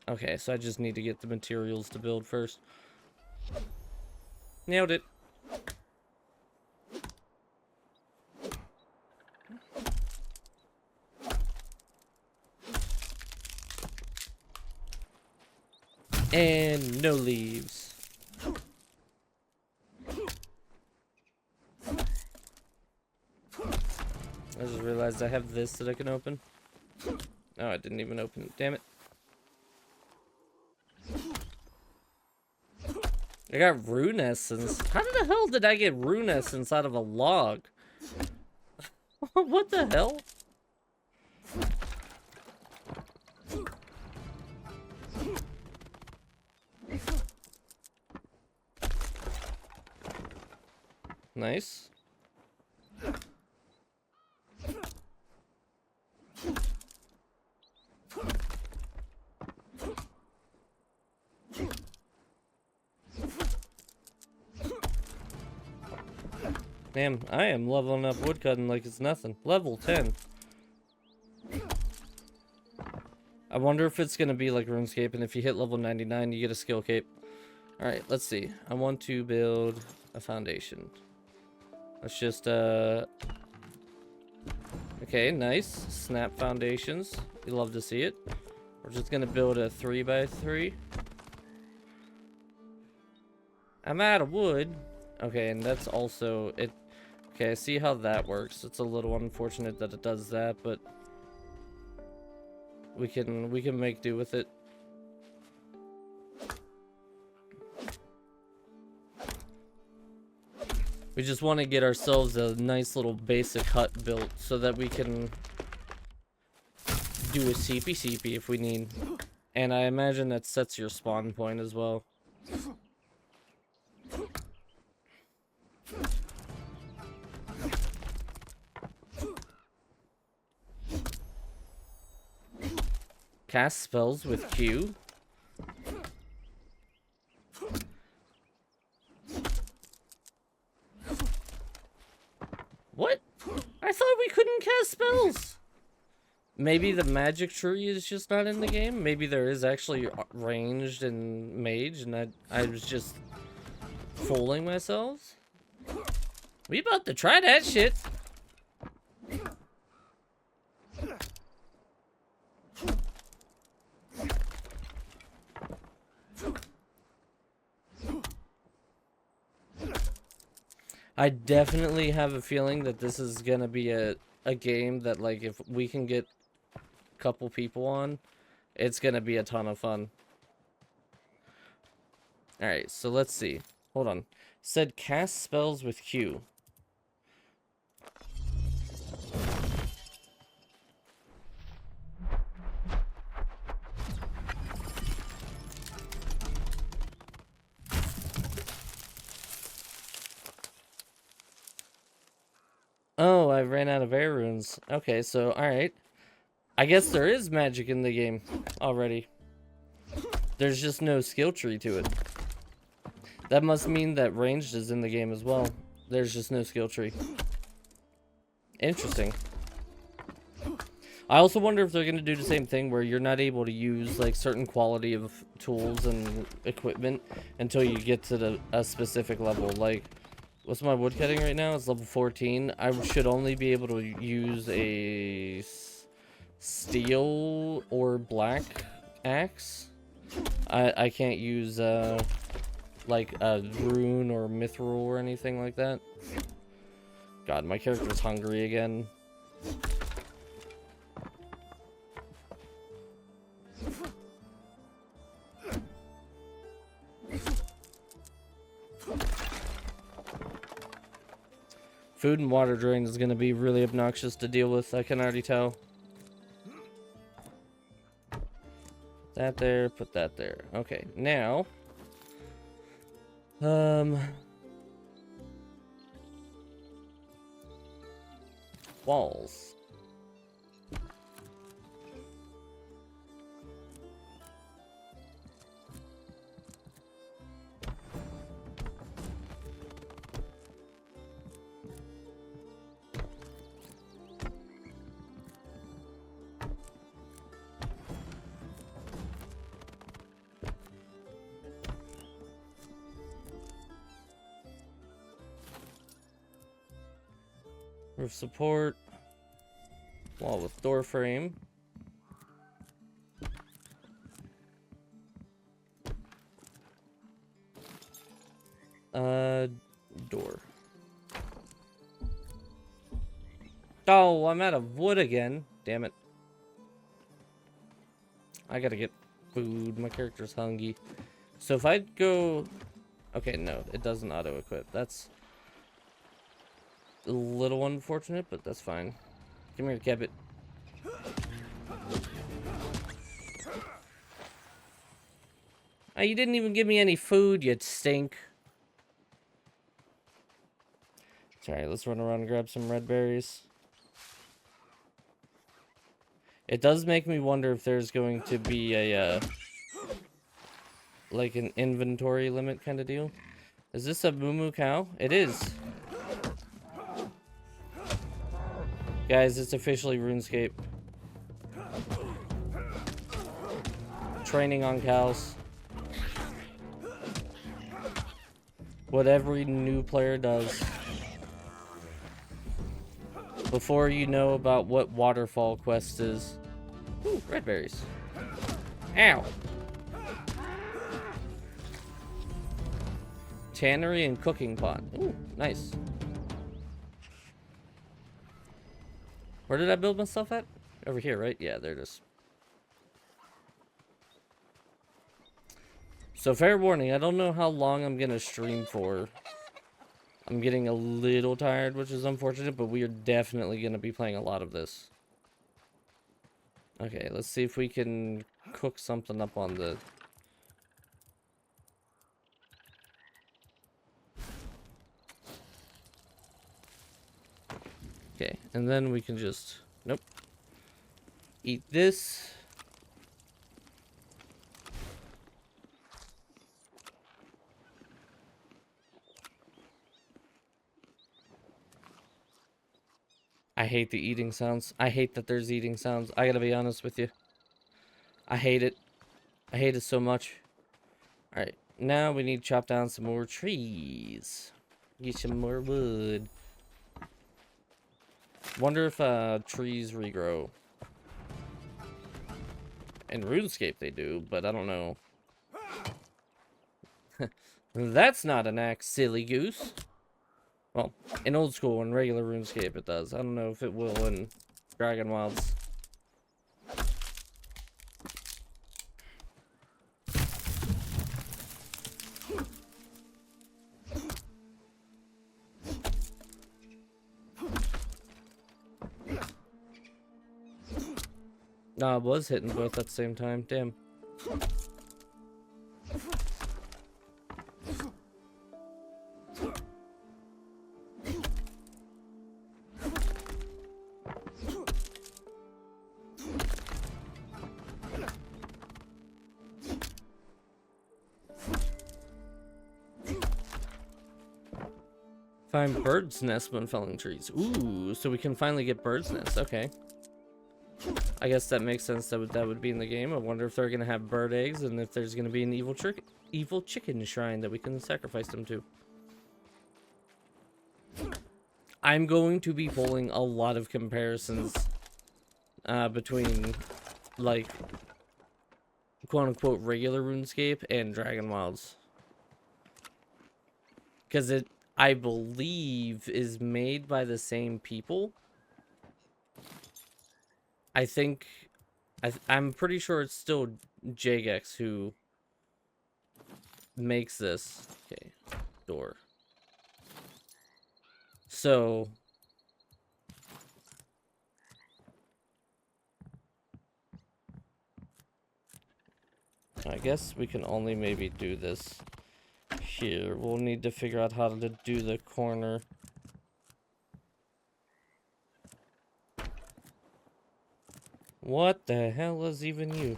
Okay, so I just need to get the materials to build first. Nailed it. And no leaves. I just realized I have this that I can open. Oh, I didn't even open it. Damn it. I got rune essence. How the hell did I get rune essence out of a log? What the hell? Nice. Damn, I am leveling up woodcutting like it's nothing. Level 10. I wonder if it's gonna be like RuneScape, and if you hit level 99, you get a skill cape. Alright, let's see. I want to build a foundation. Let's just, okay, nice. Snap foundations. You love to see it. We're just gonna build a 3x3. I'm out of wood. Okay, and that's also it. Okay, I see how that works. It's a little unfortunate that it does that, but we can make do with it. We just want to get ourselves a nice little basic hut built so that we can do a CP if we need. And I imagine that sets your spawn point as well. Cast spells with Q. What? I thought we couldn't cast spells. Maybe the magic tree is just not in the game. Maybe there is actually ranged and mage, and I was just fooling myself. We about to try that shit. I definitely have a feeling that this is gonna be a game that, like, if we can get a couple people on, it's gonna be a ton of fun. Alright, so let's see. Hold on. Said cast spells with Q. Oh, I ran out of air runes. Okay, so, alright. I guess there is magic in the game already. There's just no skill tree to it. That must mean that ranged is in the game as well. There's just no skill tree. Interesting. I also wonder if they're going to do the same thing where you're not able to use, like, certain quality of tools and equipment until you get to a specific level. Like, what's my woodcutting right now? It's level 14. I should only be able to use a steel or black axe. I can't use, like, a rune or mithril or anything like that. God, my character's hungry again. Food and water drain is going to be really obnoxious to deal with, I can already tell. That there, put that there. Okay, now... walls. Roof support. Wall with door frame. Door. Oh, I'm out of wood again. Damn it. I gotta get food. My character's hungry. So if I go... Okay, no, it doesn't auto-equip. That's a little unfortunate, but that's fine. Come here, Kebbit. Oh, you didn't even give me any food, you stink. Sorry, let's run around and grab some red berries. It does make me wonder if there's going to be a, like an inventory limit kind of deal. Is this a moo cow? It is. Guys, it's officially RuneScape. Training on cows. What every new player does. Before you know about what waterfall quest is. Ooh, red berries. Ow. Tannery and cooking pot. Ooh, nice. Where did I build myself at? Over here, right? Yeah, there it is. So, fair warning, I don't know how long I'm gonna stream for. I'm getting a little tired, which is unfortunate, but we are definitely gonna be playing a lot of this. Okay, let's see if we can cook something up on the... Okay, and then we can just... Nope. Eat this. I hate the eating sounds. I hate that there's eating sounds. I gotta be honest with you. I hate it. I hate it so much. Alright, now we need to chop down some more trees. Get some more wood. Wonder if trees regrow. In RuneScape they do, but I don't know. That's not an axe, silly goose. Well, in old school and regular RuneScape it does. I don't know if it will in dragonwilds. Nah, I was hitting both at the same time. Damn. Find bird's nest when felling trees. Ooh, so we can finally get bird's nest. Okay. I guess that makes sense that would be in the game. I wonder if they're gonna have bird eggs and if there's gonna be an evil chicken shrine that we can sacrifice them to. I'm going to be pulling a lot of comparisons between, like, quote-unquote regular RuneScape and dragonwilds. Because it, I believe, is made by the same people. I think, I'm pretty sure it's still Jagex who makes this. Okay, door. So, I guess we can only maybe do this here. We'll need to figure out how to do the corner. What the hell is even you?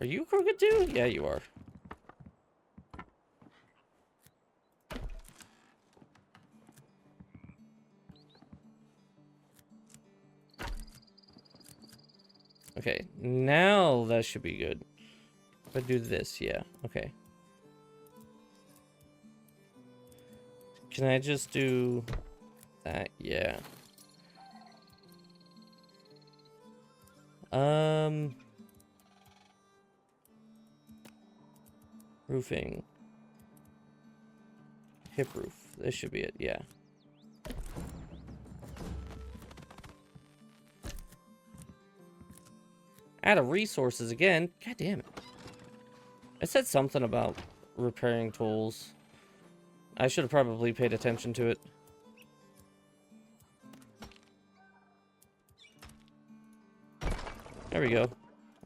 Are you crooked too? Yeah, you are. Okay, now that should be good. If I do this, yeah, okay. Can I just do that? Yeah. Roofing. Hip roof. This should be it, yeah. Out of resources again. God damn it. I said something about repairing tools. I should have probably paid attention to it. There we go.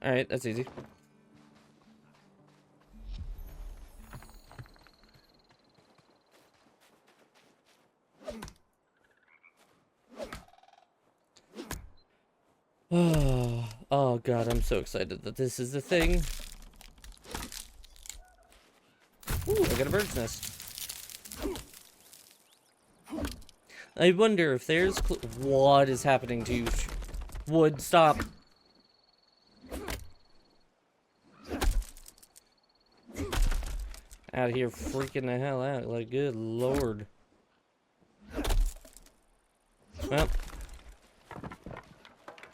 Alright, that's easy. Oh god, I'm so excited that this is the thing. Ooh, I got a bird's nest. I wonder if there's what is happening to you? Wood, stop. Out of here freaking the hell out. Like, good lord. Well,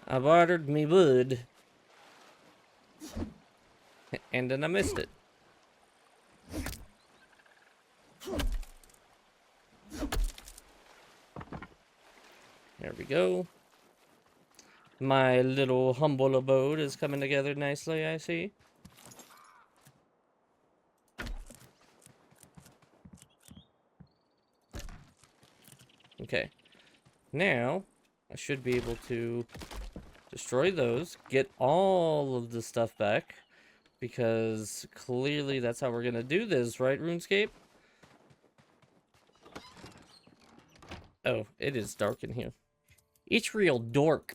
I've ordered me wood. And then I missed it. There we go. My little humble abode is coming together nicely, I see. Okay. Now, I should be able to destroy those, get all of the stuff back, because clearly that's how we're gonna do this, right, RuneScape? Oh, it is dark in here. It's real dork.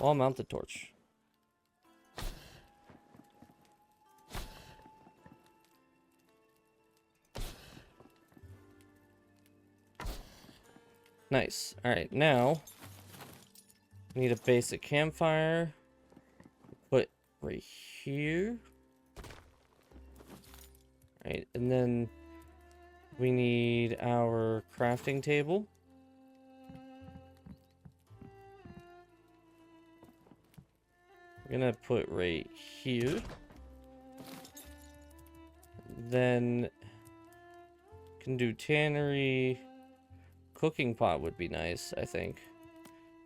I'll mount the torch. Nice. Alright, now we need a basic campfire. Put right here. Alright, and then we need our crafting table. We're gonna put right here. Then can do tannery. Cooking pot would be nice, I think.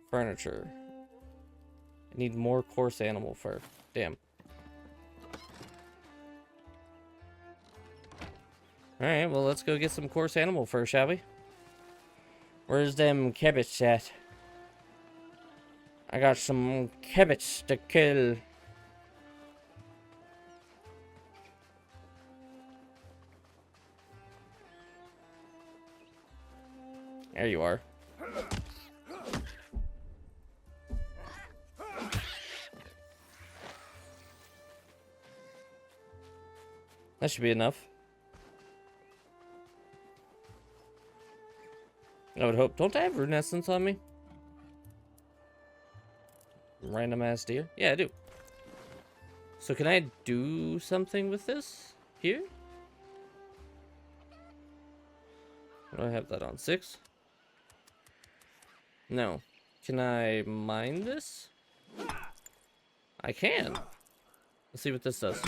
Furniture. I need more coarse animal fur. Damn. Alright, well, let's go get some coarse animal fur, shall we? Where's them cabbage at? I got some cabbage to kill. There you are. That should be enough. I would hope. Don't I have rune essence on me? Random ass deer? Yeah, I do. So can I do something with this? Here? Do I have that on? 6? No. Can I mine this? I can. Let's see what this does.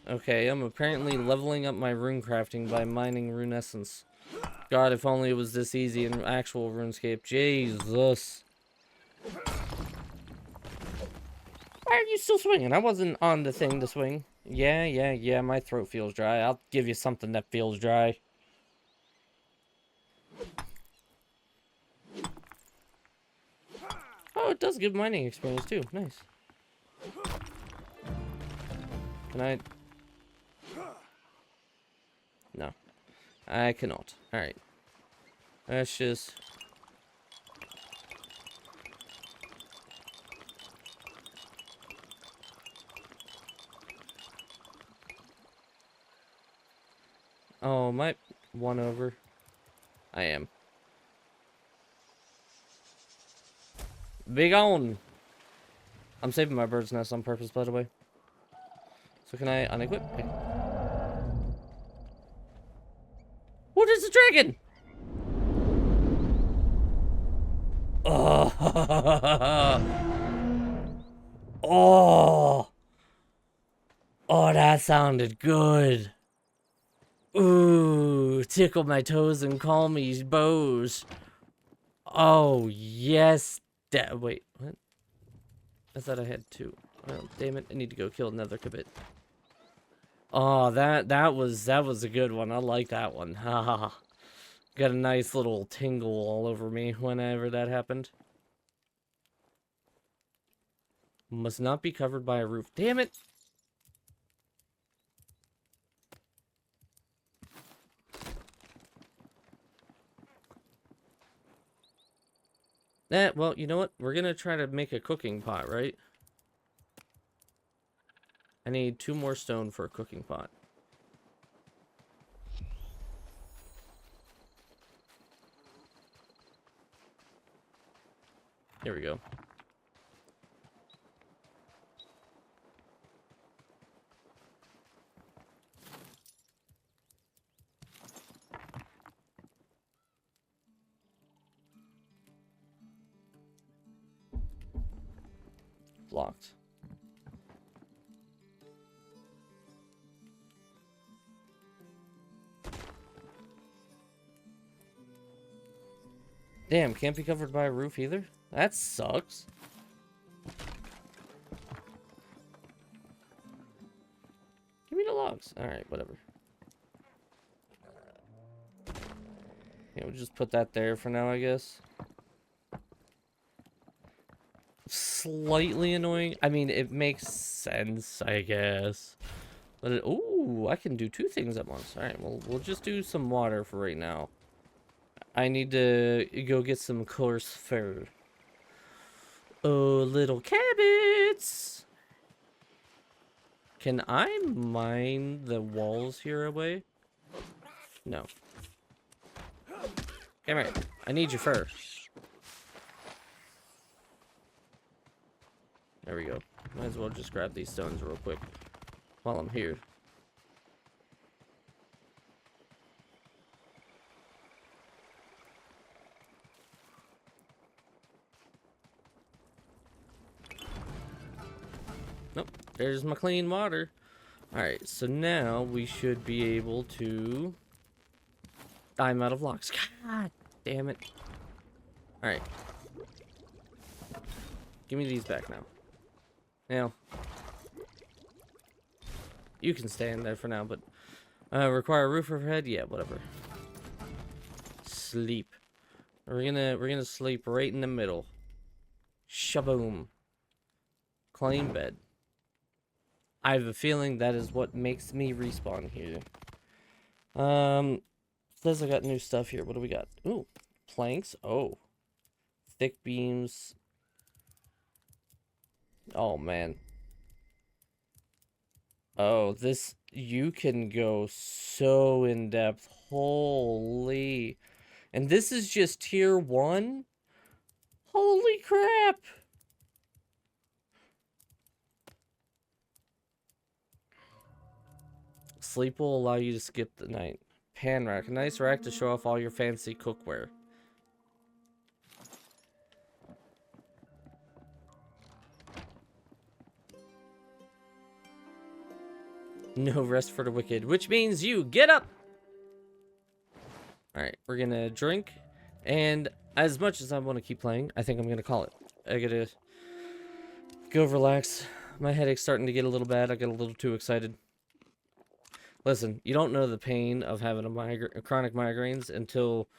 Okay, I'm apparently leveling up my rune crafting by mining rune essence. God, if only it was this easy in actual RuneScape. Jesus. Why are you still swinging? I wasn't on the thing to swing. Yeah, my throat feels dry. I'll give you something that feels dry. Oh, it does give mining experience too. Nice. Can I... No. I cannot. Alright. Let's just... Oh, am I 1 over? I am. Be gone! I'm saving my bird's nest on purpose, by the way. So can I unequip? Okay. What is a dragon? Oh! Oh! Oh, that sounded good. Ooh, tickle my toes and call me bows. Oh, yes. Wait, what? I thought I had 2. Oh, damn it. I need to go kill another kabit. Oh, that was a good one. I like that one. Haha. Got a nice little tingle all over me whenever that happened. Must not be covered by a roof. Damn it. Well, you know what? We're gonna try to make a cooking pot, right? I need 2 more stone for a cooking pot. Here we go. Blocked. Damn, can't be covered by a roof either? That sucks. Give me the logs. Alright, whatever. Yeah, we'll just put that there for now, I guess. Slightly annoying. I mean, it makes sense, I guess. But ooh, I can do 2 things at once. Alright, well, we'll just do some water for right now. I need to go get some coarse fur. Oh, little cabbits! Can I mine the walls here away? No. Come here. I need your fur. There we go. Might as well just grab these stones real quick while I'm here. Nope. There's my clean water. Alright, so now we should be able to... I'm out of blocks. God damn it. Alright. Give me these back now. Now. You can stay in there for now, but... require a roof overhead? Yeah, whatever. Sleep. We're gonna sleep right in the middle. Shaboom. Clean bed. I have a feeling that is what makes me respawn here. Says I got new stuff here. What do we got? Ooh, planks. Oh, thick beams. Oh man. Oh, this, you can go so in depth. Holy. And this is just tier 1? Holy crap. Sleep will allow you to skip the night. Pan rack. A nice rack to show off all your fancy cookware. No rest for the wicked. Which means you get up! Alright, we're gonna drink. And as much as I want to keep playing, I think I'm gonna call it. I gotta go relax. My headache's starting to get a little bad. I got a little too excited. Listen, you don't know the pain of having a chronic migraines until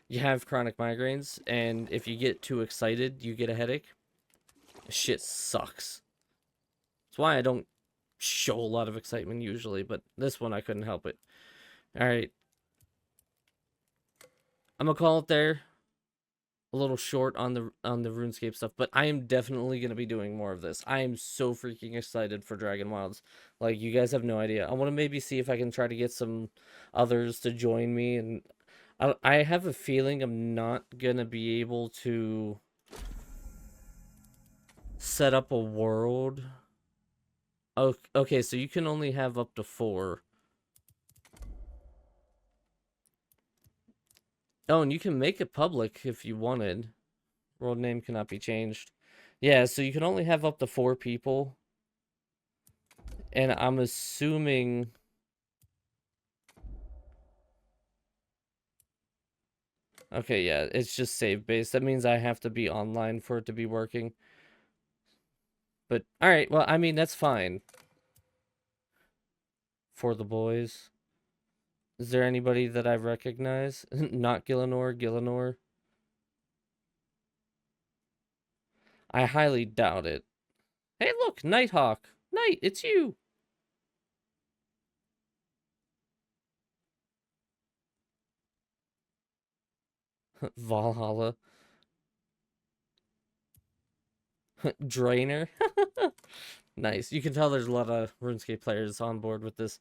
you have chronic migraines, and if you get too excited, you get a headache. Shit sucks. That's why I don't show a lot of excitement usually, but this one I couldn't help it. Alright. I'm gonna call it there. A little short on the RuneScape stuff, but I am definitely gonna be doing more of this. I am so freaking excited for dragonwilds. Like, you guys have no idea. I want to maybe see if I can try to get some others to join me, and I have a feeling I'm not gonna be able to set up a world. Okay, so you can only have up to 4. Oh, and you can make it public if you wanted. World name cannot be changed. Yeah, so you can only have up to 4 people. And I'm assuming... Okay, yeah, it's just save-based. That means I have to be online for it to be working. But, alright, well, I mean, that's fine. For the boys. Is there anybody that I recognize? Not Gillinor? I highly doubt it. Hey, look, Nighthawk. Night, it's you. Valhalla. Drainer. Nice. You can tell there's a lot of RuneScape players on board with this.